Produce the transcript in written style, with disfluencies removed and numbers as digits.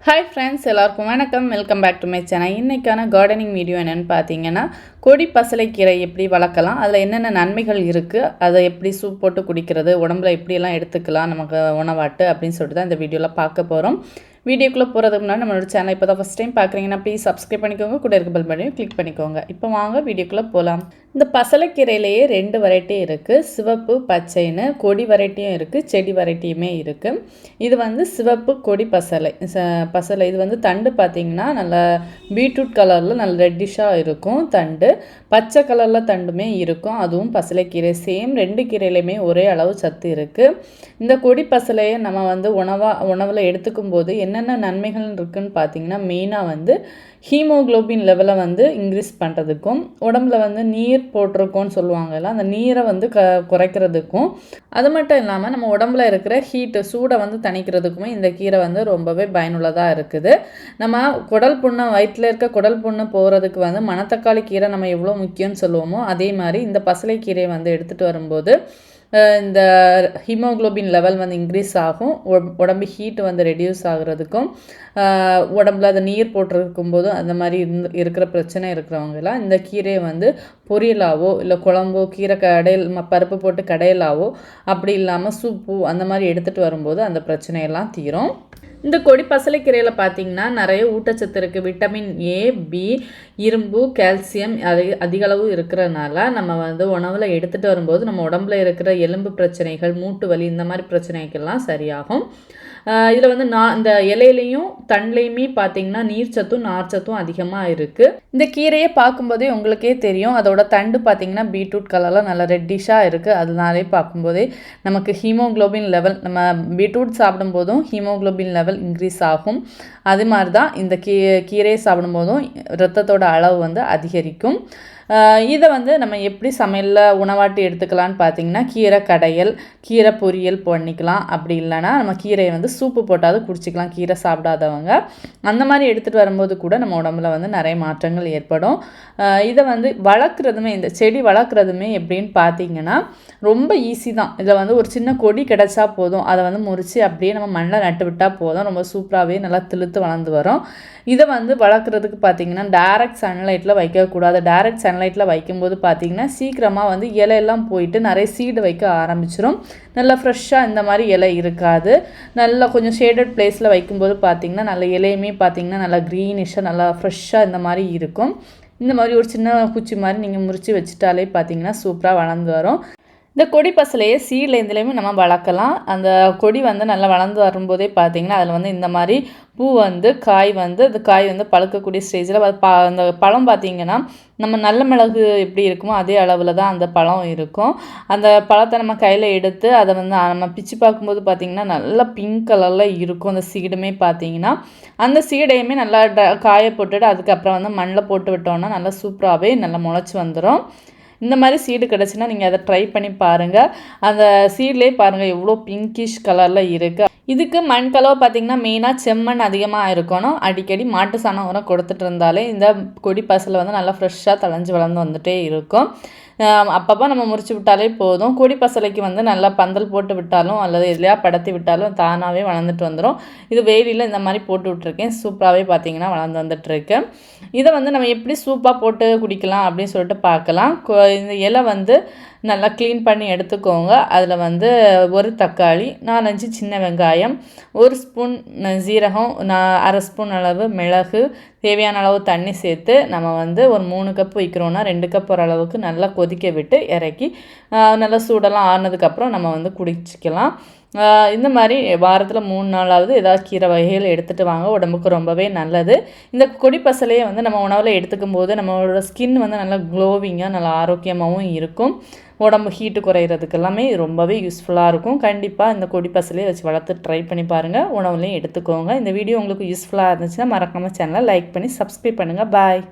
Hi friends, எல்லாருக்கும் வணக்கம். Welcome back to my channel. இன்றைக்கான கார்டனிங் வீடியோ என்னென்னு பார்த்தீங்கன்னா, கொடி பசலைக்கீரை எப்படி வளர்க்கலாம், அதில் என்னென்ன நன்மைகள் இருக்குது, அதை எப்படி சூப் போட்டு குடிக்கிறது, உடம்புல எப்படியெல்லாம் எடுத்துக்கலாம் நமக்கு உணவாட்டு அப்படின்னு சொல்லிட்டு தான் இந்த வீடியோவில் பார்க்க போகிறோம். வீடியோக்குள்ளே போகிறதுக்கு முன்னாடி நம்மளோட சேனல் இப்போ தான் ஃபஸ்ட் டைம் பார்க்குறீங்கன்னா ப்ளீஸ் சப்ஸ்கிரைப் பண்ணிக்கோங்க, கூட இருக்க பெல் பட்டனையும் கிளிக் பண்ணிக்கோங்க. இப்போ வாங்க வீடியோக்குள்ளே போகலாம். இந்த பசலைக்கீரையிலேயே 2 வெரைட்டி இருக்குது. சிவப்பு பச்சைன்னு கொடி வெரைட்டியும் இருக்குது, செடி வெரைட்டியுமே இருக்குது. இது வந்து சிவப்பு கொடி பசலை இது வந்து தண்டு பார்த்திங்கன்னா நல்லா பீட்ரூட் கலரில் நல்ல ரெட்டிஷாக இருக்கும் தண்டு. பச்சை கலரில் தண்டுமே இருக்கும். அதுவும் பசலைக்கீரை சேம் 2 கீரையிலையுமே ஒரே அளவு சத்து இருக்குது. இந்த கொடி பசலையை நம்ம வந்து உணவில் எடுத்துக்கும் போது என்னென்ன நன்மைகள் இருக்குதுன்னு பார்த்திங்கன்னா, மெயினாக வந்து ஹீமோக்ளோபின் லெவலை வந்து இன்க்ரீஸ் பண்ணுறதுக்கும், உடம்புல வந்து நீர் போட்டிருக்கோன்னு சொல்லுவாங்கல்ல, அந்த நீரை வந்து குறைக்கிறதுக்கும், அது மட்டும் இல்லாமல் நம்ம உடம்புல இருக்கிற சூடை வந்து தணிக்கிறதுக்குமே இந்த கீரை வந்து ரொம்பவே பயனுள்ளதாக இருக்குது. நம்ம குடல் புண்ணை வயிற்றில் இருக்க குடல் புண்ணு போகிறதுக்கு வந்து மணத்தக்காளி கீரை நம்ம எவ்வளோ முக்கியம்னு சொல்லுவோமோ, அதே மாதிரி இந்த பசலைக்கீரையை வந்து எடுத்துகிட்டு வரும்போது இந்த ஹீமோக்ளோபின் லெவல் வந்து இன்க்ரீஸ் ஆகும். உடம்பு ஹீட் வந்து ரெடியூஸ் ஆகுறதுக்கும், உடம்புல அதை நீர் போட்டிருக்கும் போதும் அந்த மாதிரி இருக்கிற பிரச்சனை இருக்கிறவங்கலாம் இந்த கீரையை வந்து பொரியலாவோ இல்லை குழம்போ, கீரை கடையில் பருப்பு போட்டு கடையலாவோ, அப்படி இல்லாமல் சூப்பு அந்த மாதிரி எடுத்துகிட்டு வரும்போது அந்த பிரச்சனையெல்லாம் தீரும். இந்த கொடி பசலைக்கீரையில் பார்த்திங்கன்னா நிறைய ஊட்டச்சத்து இருக்குது. விட்டமின் ஏ, பி, இரும்பு, கால்சியம் அதிகளவு இருக்கிறதுனால நம்ம வந்து உணவில் எடுத்துகிட்டு வரும்போது நம்ம உடம்புல இருக்கிற எலும்பு பிரச்சனைகள், மூட்டு வலி இந்த மாதிரி பிரச்சனைகள்லாம் சரியாகும். இதில் வந்து இந்த இலையிலையும் தண்டையுமே பார்த்திங்கன்னா நீர்ச்சத்தும் நார்ச்சத்தும் அதிகமாக இருக்குது. இந்த கீரையை பார்க்கும்போதே உங்களுக்கே தெரியும், அதோட தண்டு பார்த்திங்கன்னா பீட்ரூட் கலரில் நல்லா ரெட்டிஷாக இருக்குது. அதனாலே பார்க்கும்போதே நமக்கு ஹீமோக்ளோபின் லெவல், நம்ம பீட்ரூட் சாப்பிடும்போதும் ஹீமோக்ளோபின் லெவல் இன்க்ரீஸ் ஆகும். அது மாதிரி தான் இந்த கீரையை சாப்பிடும்போதும் இரத்தத்தோட அளவு வந்து அதிகரிக்கும். இதை வந்து நம்ம எப்படி சமையலில் உணவாட்டி எடுத்துக்கலான்னு பார்த்திங்கன்னா, கீரை கடையல், கீரை பொரியல் பண்ணிக்கலாம். அப்படி இல்லைன்னா நம்ம கீரையை வந்து சூப்பு போட்டாவது குடிச்சிக்கலாம், கீரை சாப்பிடாதவங்க. அந்த மாதிரி எடுத்துகிட்டு வரும்போது கூட நம்ம உடம்புல வந்து நிறைய மாற்றங்கள் ஏற்படும். இதை வந்து வளர்க்குறதுமே, இந்த செடி வளர்க்குறதுமே எப்படின்னு பார்த்திங்கன்னா ரொம்ப ஈஸி தான். இதில் வந்து ஒரு சின்ன கொடி கிடச்சா போதும், அதை வந்து முறித்து அப்படியே நம்ம மண்ணில் நட்டு விட்டால் போதும், ரொம்ப சூப்பராகவே நல்லா திழுத்து வளர்ந்து வரும். இதை வந்து வளர்க்குறதுக்கு பார்த்திங்கன்னா டைரக்ட் சன்லைட்டில் வைக்கக்கூடாது. டைரக்ட் சன்லைட்டில் வைக்கும்போது பார்த்திங்கன்னா சீக்கிரமாக வந்து இலையெல்லாம் போயிட்டு நிறைய சீடு வைக்க ஆரம்பிச்சிடும். நல்லா ஃப்ரெஷ்ஷாக இந்த மாதிரி இலை இருக்காது. நல்லா கொஞ்சம் ஷேடட் பிளேஸில் வைக்கும்போது பார்த்திங்கன்னா நல்ல இலையுமே பார்த்திங்கன்னா நல்லா க்ரீனிஷாக நல்லா ஃப்ரெஷ்ஷாக இந்த மாதிரி இருக்கும். இந்த மாதிரி ஒரு சின்ன குச்சி மாதிரி நீங்கள் முறித்து வச்சுட்டாலே பார்த்திங்கன்னா சூப்பராக வளர்ந்து வரும். இந்த கொடி பசலையை சீட்லேருந்துலேயுமே நம்ம வளர்க்கலாம். அந்த கொடி வந்து நல்லா வளர்ந்து வரும்போதே பார்த்திங்கன்னா அதில் வந்து இந்த மாதிரி பூ வந்து காய் வந்து பழுக்கக்கூடிய ஸ்டேஜில் அந்த பழம் பார்த்திங்கன்னா நம்ம நல்ல மிளகு எப்படி இருக்குமோ அதே அளவில் தான் அந்த பழம் இருக்கும். அந்த பழத்தை நம்ம கையில் எடுத்து அதை வந்து நம்ம பிச்சு பார்க்கும்போது பார்த்திங்கன்னா நல்லா பிங்க் கலரில் இருக்கும். அந்த சீடுமே பார்த்திங்கன்னா அந்த சீடையுமே நல்லா காய போட்டுட்டு அதுக்கப்புறம் வந்து மண்ணில் போட்டு விட்டோன்னா நல்லா சூப்பராகவே நல்லா முளைச்சி வந்துடும். இந்த மாதிரி சீடு கிடச்சின்னா நீங்கள் அதை ட்ரை பண்ணி பாருங்கள். அந்த சீட்லேயே பாருங்கள் எவ்வளோ பிங்கிஷ் கலரில் இருக்குது. இதுக்கு மண் கலவை பார்த்திங்கன்னா மெயினாக செம்மண் அதிகமாக இருக்கணும். அடிக்கடி மாட்டு சாணம் உரம் கொடுத்துட்டு இருந்தாலே இந்த கொடி பசலை வந்து நல்லா ஃப்ரெஷ்ஷாக தளைஞ்சு வளர்ந்து வந்துகிட்டே இருக்கும். அப்பப்போ நம்ம முறிச்சு விட்டாலே போதும். கொடி பசலைக்கு வந்து நல்லா பந்தல் போட்டு விட்டாலும் அல்லது எதுலையா படத்தி விட்டாலும் தானாகவே வளர்ந்துட்டு வந்துடும். இது வெயிலில் இந்த மாதிரி போட்டு விட்ருக்கேன். சூப்பராகவே பார்த்திங்கன்னா வளர்ந்து வந்துட்டுருக்கு. இதை வந்து நம்ம எப்படி சூப்பாக போட்டு குடிக்கலாம் அப்படின்னு சொல்லிட்டு பார்க்கலாம். இந்த இலை வந்து நல்லா க்ளீன் பண்ணி எடுத்துக்கோங்க. அதில் வந்து ஒரு தக்காளி, 4-5 சின்ன வெங்காயம், 1 ஸ்பூன் ஜீரகம், 1/2 ஸ்பூன் அளவு மிளகு, தேவையான அளவு தண்ணி சேர்த்து நம்ம வந்து ஒரு 3 கப் வைக்கிறோன்னா 2 கப் ஒரு அளவுக்கு நல்லா கொதிக்க விட்டு இறக்கி நல்லா சூடெல்லாம் ஆறுனதுக்கப்புறம் நம்ம வந்து குடிச்சிக்கலாம். இந்த மாதிரி வாரத்தில் 3 நாளாவது ஏதாவது கீரை வகைகள் எடுத்துகிட்டு வாங்க, உடம்புக்கு ரொம்பவே நல்லது. இந்த கொடி பசலையை வந்து நம்ம உணவில் எடுத்துக்கும் போது நம்மளோட ஸ்கின் வந்து நல்லா க்ளோவிங்காக நல்லா ஆரோக்கியமாகவும் இருக்கும். உடம்பு ஹீட்டு குறையிறதுக்கு எல்லாமே ரொம்பவே யூஸ்ஃபுல்லாக இருக்கும். கண்டிப்பாக இந்த கொடி பசலையை வச்சு வளர்த்து ட்ரை பண்ணி பாருங்கள், உணவுலையும் எடுத்துக்கோங்க. இந்த வீடியோ உங்களுக்கு யூஸ்ஃபுல்லாக இருந்துச்சுன்னா மறக்காமல் சேனலை லைக் பண்ணி சப்ஸ்கிரைப் பண்ணுங்கள். பாய்.